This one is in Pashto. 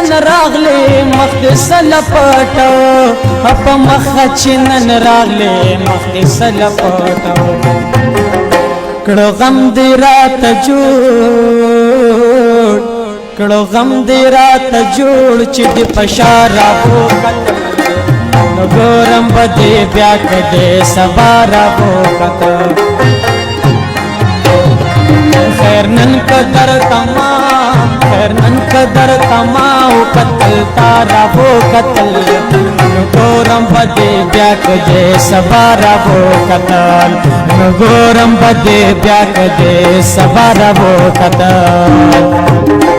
نن راغلی مخ دې سلپټو په مخ چې نن راغلی مخ دې سلپټو کړو غم دې رات جوړ کړو غم دې رات جوړ چې دې پشارا وو ګورم بدې بیا کدې سبا را وو کته خیر نن قدر تمام خیر نن قدر تمام قتل تارا وو قتل ګورم بدې بیا کدې سبا را وو قتل ګورم بدې بیا کدې سبا را وو قتل